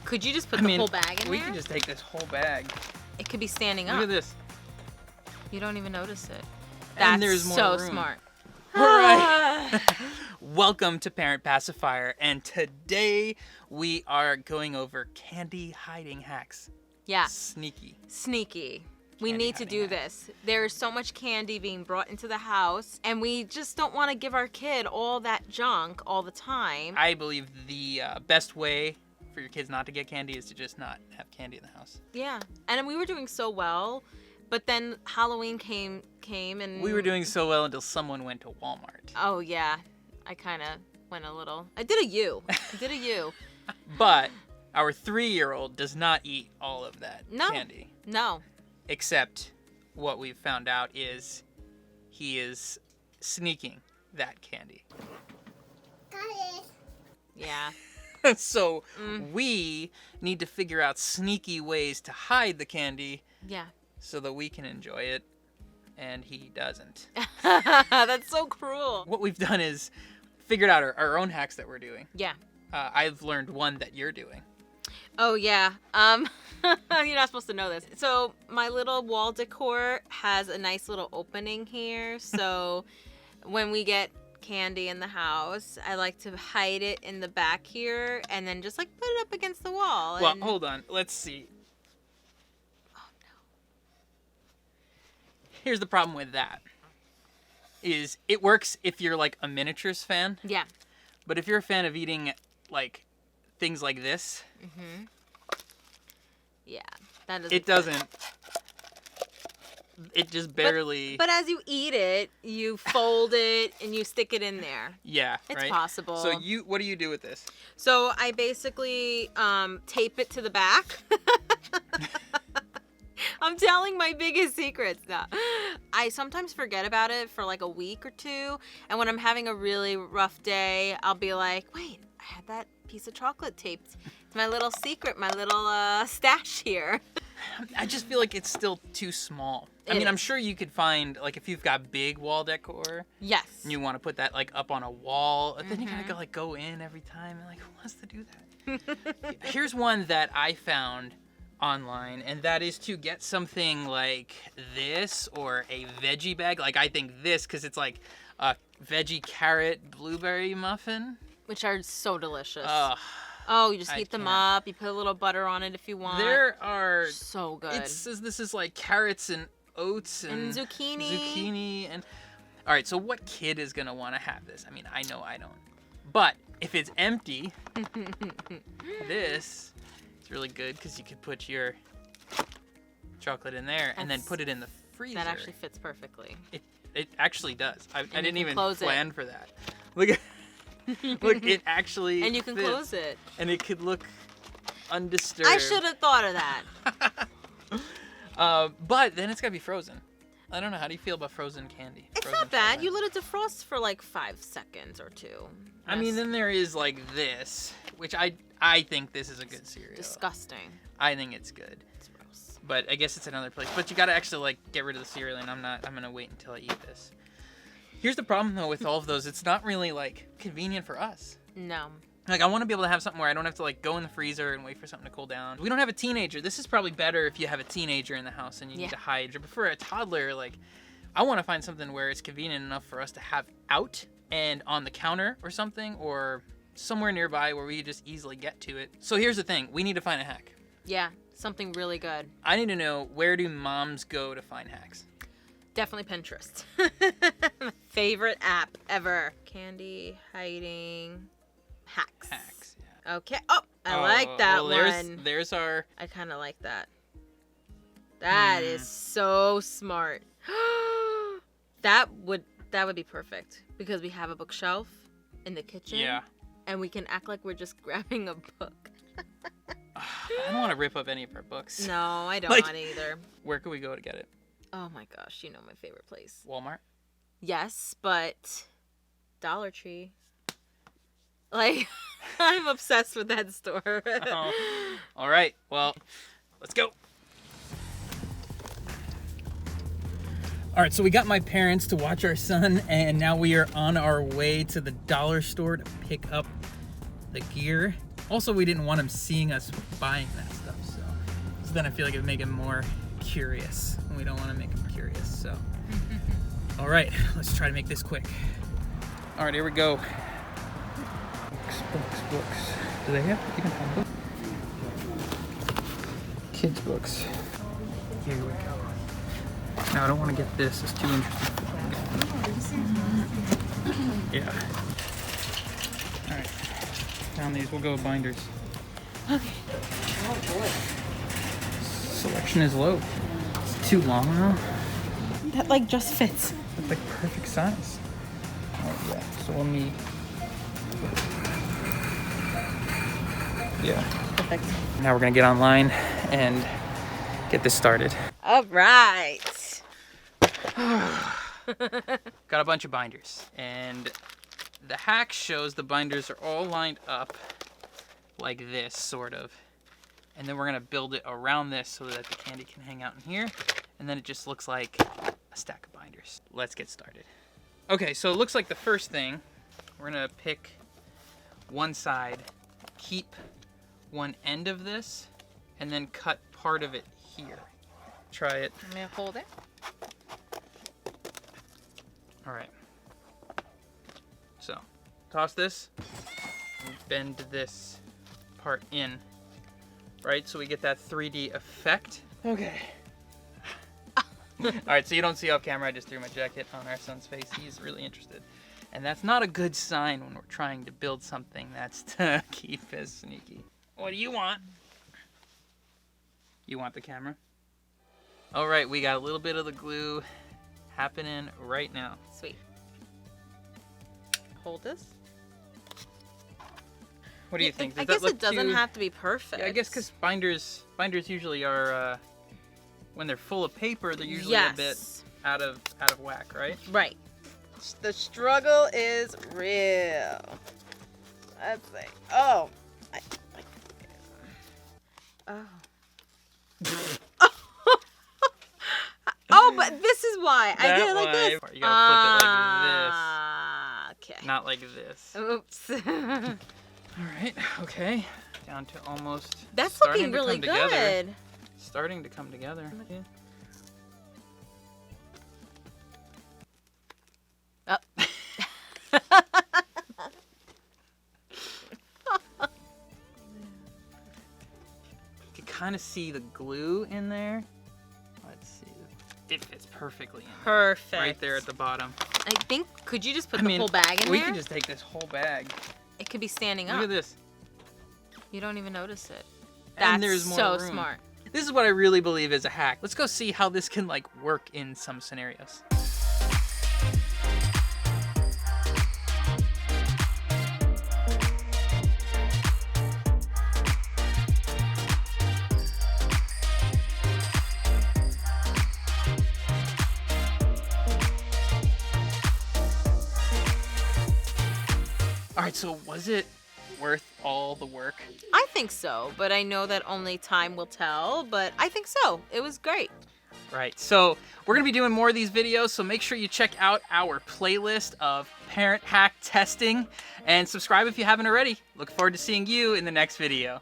Could you just put the whole bag in we there? can just take this whole bag. It could be standing Look up. at this. You don't even notice it. And That's there's more so room. smart. All right. Welcome to Parent Pacifier, and today we are going over candy hiding hacks. Yeah. Sneaky. We Candy need to hiding do hacks. this. There's so much candy being brought into the house, and we just don't want to give our kid all that junk all the time. I believe the best way for your kids not to get candy is to just not have candy in the house. Yeah. And we were doing so well, but then Halloween came and... We were doing so well until someone went to Walmart. Oh, yeah. I kind of went a little... I did a U. But our 3-year-old does not eat all of that candy. No. Except what we've found out is he is sneaking that candy. Got it. Yeah. So we need to figure out sneaky ways to hide the candy Yeah. so that we can enjoy it, and he doesn't. That's so cruel. What we've done is figured out our own hacks that we're doing. Yeah. I've learned one that you're doing. Oh, yeah. You're not supposed to know this. So my little wall decor has a nice little opening here. So when we get candy in the house, I like to hide it in the back here and then just like put it up against the wall. Well, and... hold on. Let's see. Oh, no. Here's the problem with that. Is it works if you're like a miniatures fan. Yeah. But if you're a fan of eating like things like this, Yeah. That doesn't. it doesn't. It just barely. But as you eat it, you fold it and you stick it in there. Yeah, It's right? possible. So what do you do with this? So I basically tape it to the back. I'm telling my biggest secrets now. I sometimes forget about it for like a week or two. And when I'm having a really rough day, I'll be like, wait, I had that piece of chocolate taped. It's my little secret, my little stash here. I just feel like it's still too small. I It mean, I'm is. sure you could find, like, if you've got big wall decor Yes. and you want to put that, like, up on a wall, then you gotta go in every time. And, like, who wants to do that? Here's one that I found online, and that is to get something like this or a veggie bag. Like, I think this, because it's like a veggie carrot blueberry muffin. Which are so delicious. Oh, you just I heat them can't. up. You put a little butter on it if you want. there are. So good. It says this is like carrots and oats and zucchini. and all right. So what kid is gonna want to have this? I mean, I know I don't. But if it's empty, this is really good because you could put your chocolate in there and then That's- put it in the freezer. That actually fits perfectly. It actually does. I didn't can even close it. plan for that. Look at. Look, it actually. And you can fits. close it. And it could look undisturbed. I should have thought of that. But then it's gotta be frozen. I don't know. How do you feel about frozen candy? It's Frozen not bad. chocolate? You let it defrost for like 5 seconds or 2. I mean, then there is like this, which I think this is a good cereal. Disgusting. I think it's good, It's gross. but I guess it's another place. But you gotta actually like get rid of the cereal, and I'm gonna wait until I eat this. Here's the problem though with all of those. It's not really like convenient for us. No. Like, I want to be able to have something where I don't have to like go in the freezer and wait for something to cool down. We don't have a teenager. This is probably better if you have a teenager in the house and you need to hide. But for a toddler, like, I want to find something where it's convenient enough for us to have out and on the counter or something, or somewhere nearby where we just easily get to it. So here's the thing. We need to find a hack. Yeah. Something really good. I need to know, where do moms go to find hacks? Definitely Pinterest. My favorite app ever. Candy hiding hacks. Hacks, yeah. Okay. Oh, I like that one. There's our... I kind of like that. That is so smart. That would be perfect because we have a bookshelf in the kitchen. Yeah. And we can act like we're just grabbing a book. I don't want to rip up any of our books. No, I don't Like- want either. Where can we go to get it? Oh my gosh, you know my favorite place. Walmart? Yes, but Dollar Tree. Like, I'm obsessed with that store. Oh. All right. Well, let's go. All right, so we got my parents to watch our son, and now we are on our way to the dollar store to pick up the gear. Also, we didn't want him seeing us buying that stuff, so then I feel like it would make him more curious, and we don't want to make him curious, so. All right, let's try to make this quick. All right, here we go. Books. Do they have even have books? Kids books. Here we go. Now I don't want to get this, it's too interesting. Yeah. All right, found these, we'll go with binders. Okay. Oh boy. Selection is low. It's too long though. That like just fits. It's like perfect size. Oh yeah, so we'll need. Yeah. Perfect. Now we're gonna get online and get this started. All right. Got a bunch of binders, and the hack shows the binders are all lined up like this, sort of. And then we're gonna build it around this so that the candy can hang out in here, and then it just looks like a stack of binders. Let's get started. Okay, so it looks like the first thing, we're gonna pick one side, keep one end of this, and then cut part of it here. Try it. I'm gonna hold it. All right. So, toss this, and bend this part in, right? So we get that 3D effect. Okay. All right, so you don't see off camera, I just threw my jacket on our son's face. He's really interested. And that's not a good sign when we're trying to build something that's to keep us sneaky. What do you want? You want the camera? All right, we got a little bit of the glue happening right now. Sweet. Hold this. What do you think? I Does that guess look it doesn't too... have to be perfect. Yeah, I guess because binders usually are, when they're full of paper, they're usually a bit out of whack, right? Right. The struggle is real. Let's see. Oh. Oh, but this is why. I did it like this. You gotta flip it like this. Okay. Not like this. Oops. All right, okay. Down to almost. That's starting looking to really come together. good. Starting to come together. Yeah. Oh. You can kind of see the glue in there. Let's see. It fits perfectly in there. Perfect. Right there at the bottom. I think, could you just put the whole bag in we there? can just take this whole bag. It could be standing Look up. at this. You don't even notice it. And That's there's more so room. smart. This is what I really believe is a hack. Let's go see how this can like work in some scenarios. All right, so was it worth all the work? I think so, but I know that only time will tell, but I think so. It was great. Right, so we're gonna be doing more of these videos, so make sure you check out our playlist of parent hack testing and subscribe if you haven't already. Look forward to seeing you in the next video.